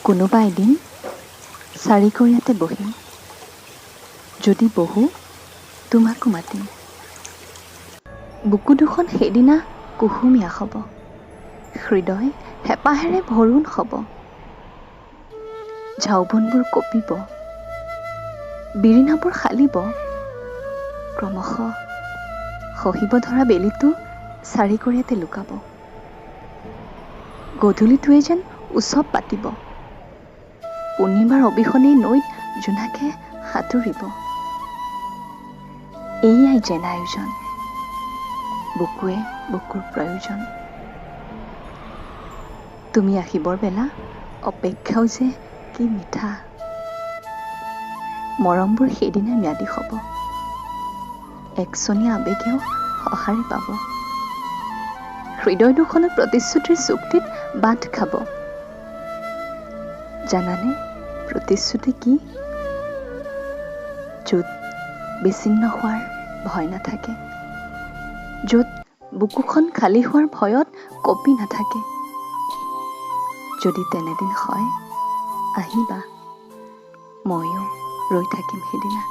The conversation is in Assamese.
কোনোবা এদিন চাৰিকৰীয়াতে বহিম, যদি বহো তোমাকো মাতিম। বুকু দুখন সেইদিনা কুহুমীয়া হ'ব, হৃদয় হেঁপাহেৰে ভৰোণ হ'ব। ঝাউবনবোৰ কঁপিব, বিৰিণাবোৰ শালিব, ক্ৰমশ খহিব ধৰা বেলিটো চাৰিকৰীয়াতে লুকাব। গধূলিটোৱে যেন উৎসৱ পাতিব, পূৰ্ণিমাৰ অবিহনে নৈত জোনাকে সাঁতুৰিব। এয়াই যেন আয়োজন, বুকুৱে বুকুৰ প্ৰয়োজন। তুমি আহিবৰ বেলা অপেক্ষাও যে কি মিঠা। মৰমবোৰ সেইদিনাই ম্যাদী হ'ব, একচনীয়া আবেগেও সঁহাৰি পাব। হৃদয় দুখনত প্ৰতিশ্ৰুতিৰ চুক্তিত বান্ধ খাব। জানানে প্ৰতিশ্ৰুতি কি? য'ত বিচ্ছিন্ন হোৱাৰ ভয় নাথাকে, য'ত বুকুখন খালী হোৱাৰ ভয়ত কঁপি নাথাকে। যদি তেনেদিন হয় আহিবা, ময়ো ৰৈ থাকিম সেইদিনা।